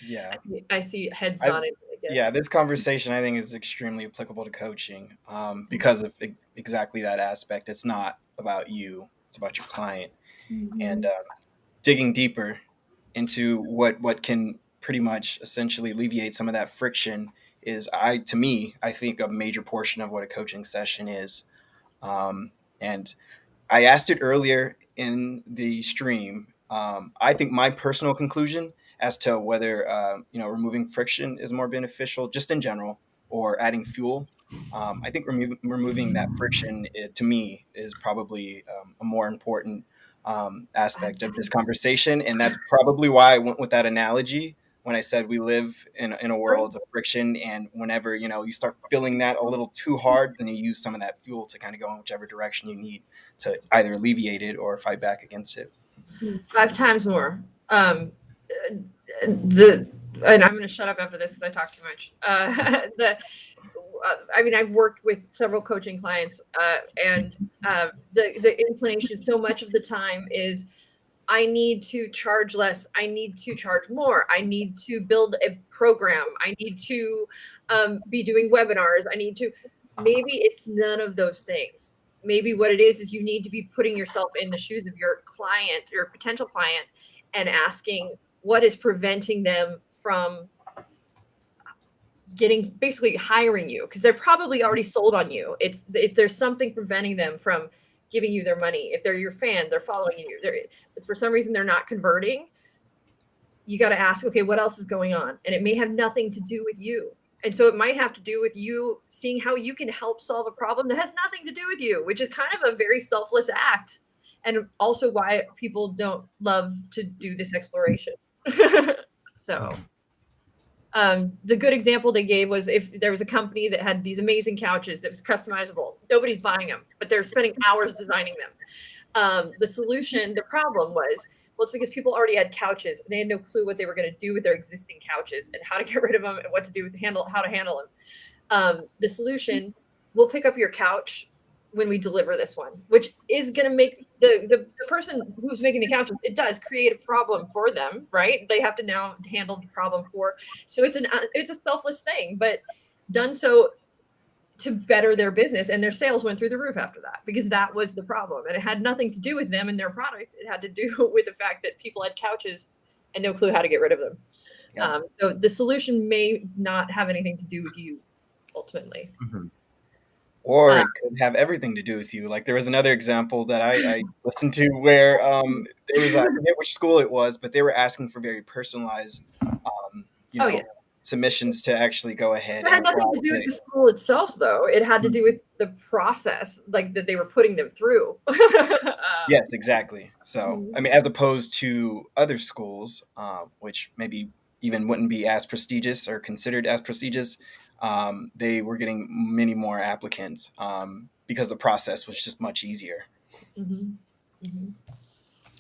Yeah. I see heads nodding, I guess. Yeah, this conversation I think is extremely applicable to coaching because of exactly that aspect. It's not about you; it's about your client. And digging deeper into what can pretty much essentially alleviate some of that friction is, to me, I think a major portion of what a coaching session is. And I asked it earlier in the stream. I think my personal conclusion as to whether removing friction is more beneficial, just in general, or adding fuel. I think removing that friction, to me, is probably a more important aspect of this conversation, and that's probably why I went with that analogy when I said we live in a world of friction, and whenever you start feeling that a little too hard, then you use some of that fuel to kind of go in whichever direction you need to either alleviate it or fight back against it. 5 times more. And I'm going to shut up after this because I talk too much. I've worked with several coaching clients, and the inclination so much of the time is, I need to charge less. I need to charge more. I need to build a program. I need to be doing webinars. Maybe it's none of those things. Maybe what it is you need to be putting yourself in the shoes of your client, your potential client, and asking what is preventing them from basically hiring you, because they're probably already sold on you. If there's something preventing them from giving you their money. If they're your fan, they're following you. But for some reason, they're not converting. You got to ask, okay, what else is going on? And it may have nothing to do with you. And so it might have to do with you seeing how you can help solve a problem that has nothing to do with you, which is kind of a very selfless act. And also why people don't love to do this exploration. So the good example they gave was, if there was a company that had these amazing couches that was customizable, nobody's buying them, but they're spending hours designing them. The problem was, well, it's because people already had couches and they had no clue what they were going to do with their existing couches and how to get rid of them and what to do with how to handle them. The solution: we'll pick up your couch when we deliver this one, which is going to make the person who's making the couches, it does create a problem for them, right? They have to now handle the problem so it's a selfless thing, but done so to better their business, and their sales went through the roof after that, because that was the problem. And it had nothing to do with them and their product. It had to do with the fact that people had couches and no clue how to get rid of them. Yeah. So the solution may not have anything to do with you ultimately. Mm-hmm. Or it could have everything to do with you. Like, there was another example that I listened to where there was, I forget which school it was, but they were asking for very personalized, submissions to actually go ahead. It had nothing to do with the school itself, though. It had to do with the process, like, that they were putting them through. Yes, exactly. So, I mean, as opposed to other schools, which maybe even wouldn't be as prestigious or considered as prestigious, they were getting many more applicants because the process was just much easier. Mm-hmm. Mm-hmm.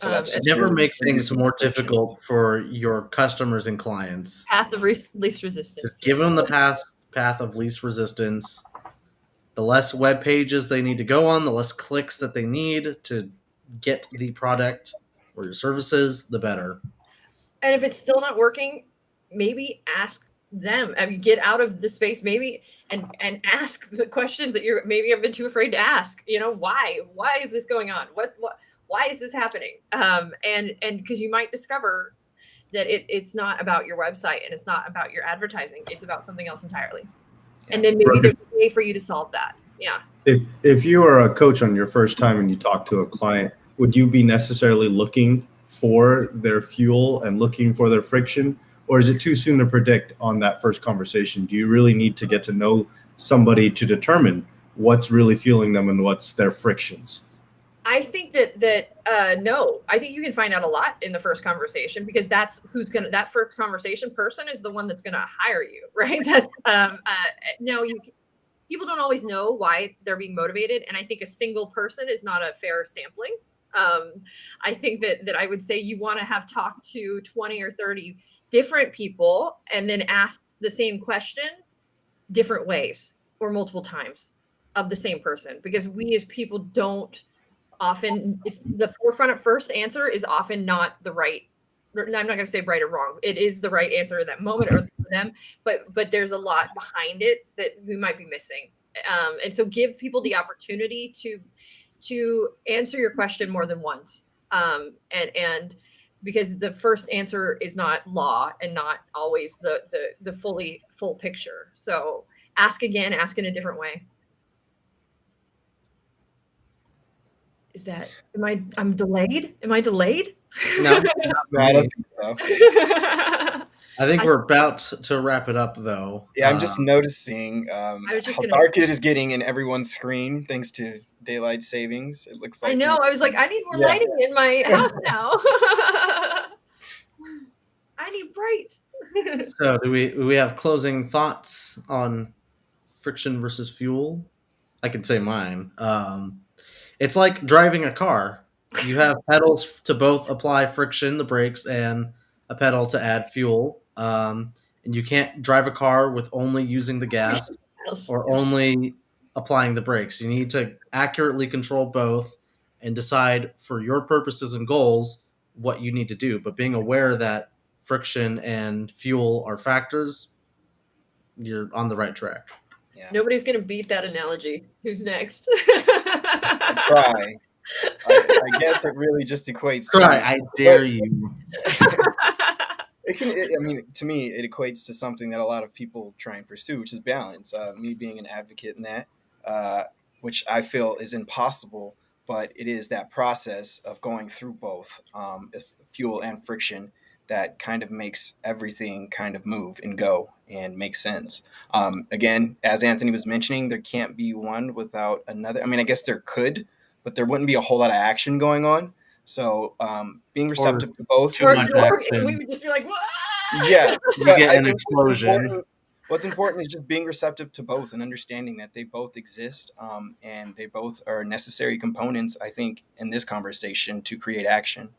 So that's never make things more difficult for your customers and clients. Path of least resistance. Just give them the path of least resistance. The less web pages they need to go on, the less clicks that they need to get the product or your services, the better. And if it's still not working, maybe ask them. I mean, get out of the space, maybe, and ask the questions that you're maybe have been too afraid to ask. Why is this going on? Why is this happening? And because you might discover that it's not about your website and it's not about your advertising. It's about something else entirely. And then maybe there's a way for you to solve that. Yeah. If you are a coach on your first time and you talk to a client, would you be necessarily looking for their fuel and looking for their friction? Or is it too soon to predict on that first conversation? Do you really need to get to know somebody to determine what's really fueling them and what's their frictions? I think that no, I think you can find out a lot in the first conversation, because that's that first conversation person is the one that's going to hire you, right? That's now people don't always know why they're being motivated. And I think a single person is not a fair sampling. I think that I would say you want to have talked to 20 or 30 different people and then ask the same question different ways or multiple times of the same person, because we as people don't often, it's the forefront at first answer is often not the right. I'm not going to say right or wrong. It is the right answer in that moment or for them, but there's a lot behind it that we might be missing. And so give people the opportunity to answer your question more than once. And because the first answer is not law and not always the full picture. So ask again, ask in a different way. Is that, I'm delayed? Am I delayed? No, No, I don't think so. I think we're about to wrap it up, though. Yeah, I'm just noticing was just how gonna- dark it is getting in everyone's screen thanks to daylight savings. It looks like I know. I was like, I need more Yeah. lighting in my house now. I need bright. So do we have closing thoughts on friction versus fuel? I can say mine. It's like driving a car. You have pedals to both apply friction, the brakes, and a pedal to add fuel. And you can't drive a car with only using the gas or only applying the brakes. You need to accurately control both and decide for your purposes and goals what you need to do. But being aware that friction and fuel are factors, you're on the right track. Yeah. Nobody's gonna beat that analogy. Who's next? Try. I guess it really just equates Try, to I dare you. I mean, to me, it equates to something that a lot of people try and pursue, which is balance. Me being an advocate in that, which I feel is impossible, but it is that process of going through both fuel and friction that kind of makes everything kind of move and go and make sense. Again, as Anthony was mentioning, there can't be one without another. I mean, I guess there could, but there wouldn't be a whole lot of action going on. So being receptive to both. Too much action. We would just be like, "Wah!" Yeah, You but get I an think explosion. what's important is just being receptive to both and understanding that they both exist, and they both are necessary components, I think, in this conversation to create action.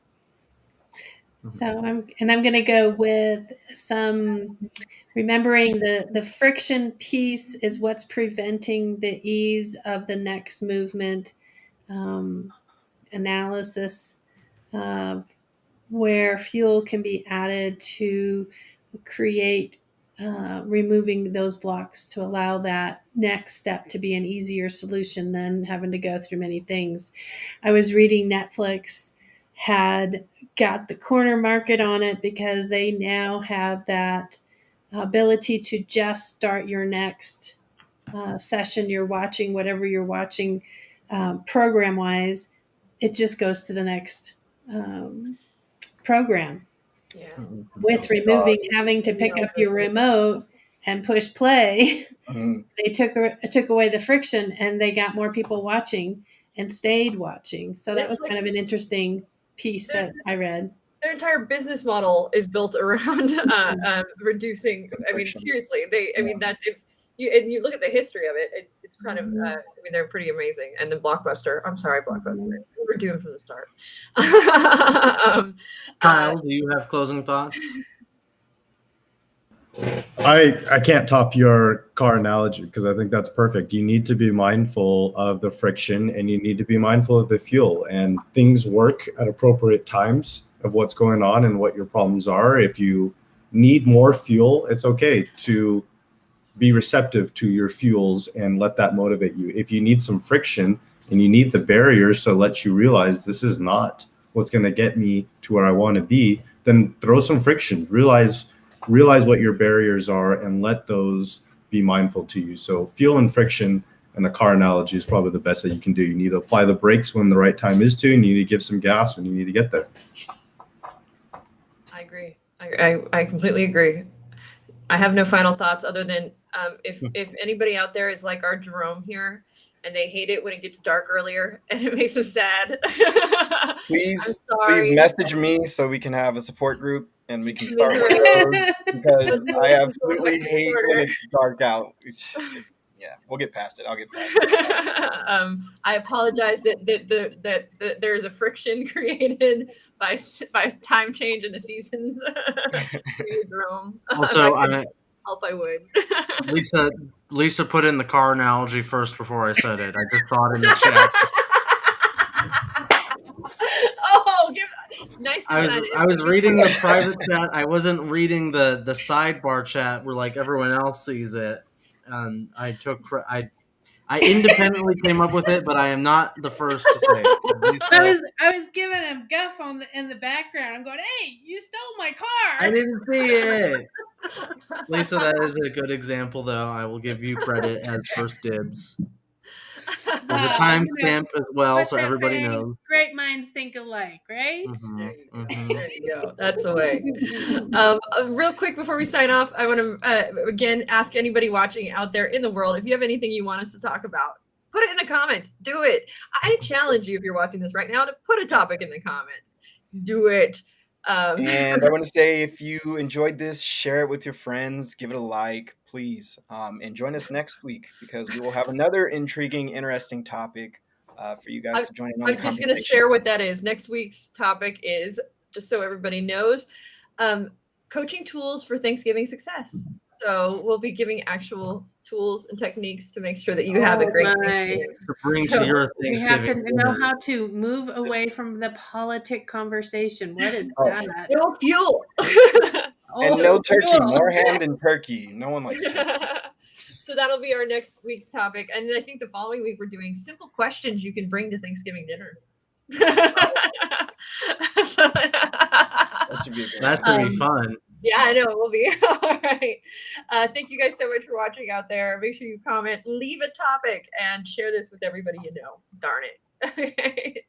So I'm going to go with some remembering the friction piece is what's preventing the ease of the next movement analysis, where fuel can be added to create removing those blocks to allow that next step to be an easier solution than having to go through many things. I was reading Netflix had got the corner market on it because they now have that ability to just start your next session you're watching, whatever you're watching program wise, it just goes to the next program. Yeah. With removing having to pick up your remote and push play, they took away the friction and they got more people watching and stayed watching. So that was kind of an interesting piece that I read. Their entire business model is built around reducing. I mean, seriously, that if you look at the history of it, it's kind of. I mean, they're pretty amazing. And then Blockbuster. I'm sorry, Blockbuster. We were doomed from the start. Kyle, do you have closing thoughts? I can't top your car analogy because I think that's perfect. You need to be mindful of the friction and you need to be mindful of the fuel, and things work at appropriate times of what's going on and what your problems are. If you need more fuel, it's okay to be receptive to your fuels and let that motivate you. If you need some friction and you need the barriers to let you realize this is not what's going to get me to where I want to be, then throw some friction. Realize what your barriers are and let those be mindful to you. So fuel and friction and the car analogy is probably the best that you can do. You need to apply the brakes when the right time is to, and you need to give some gas when you need to get there. I agree. I completely agree. I have no final thoughts other than if anybody out there is like our Jerome here and they hate it when it gets dark earlier and it makes them sad. Please message me so we can have a support group and we can start with those, because I absolutely hate when it's dark out. Yeah, we'll get past it. I'll get past it. I apologize that there's a friction created by time change in the seasons. Jerome. Also, help I would. Lisa put in the car analogy first before I said it. I just saw it in the chat. Oh, nice. I was reading the private chat. I wasn't reading the sidebar chat where like everyone else sees it, and I independently came up with it, but I am not the first to say it. I was giving him guff in the background. I'm going, hey, you stole my car. I didn't see it. Lisa, that is a good example, though. I will give you credit as first dibs. There's a timestamp as well, so everybody knows. Great minds think alike, right? There you go. That's the way. Real quick before we sign off, I want to again ask anybody watching out there in the world, if you have anything you want us to talk about, put it in the comments. Do it. I challenge you, if you're watching this right now, to put a topic in the comments. Do it. And I want to say, if you enjoyed this, share it with your friends, give it a like, please. And join us next week, because we will have another intriguing, interesting topic for you guys to join in on. I was just going to share what that is. Next week's topic is, just so everybody knows, coaching tools for Thanksgiving success. So we'll be giving actual tools and techniques to make sure that you have a great Thanksgiving. To bring to your Thanksgiving. We have to know how to move away from the politic conversation. What is that? No fuel. And no turkey. More ham than turkey. No one likes turkey. So that'll be our next week's topic. And I think the following week we're doing simple questions you can bring to Thanksgiving dinner. That's going to be fun. Yeah, I know it will be. All right. Thank you guys so much for watching out there. Make sure you comment, leave a topic, and share this with everybody you know. Darn it. Okay.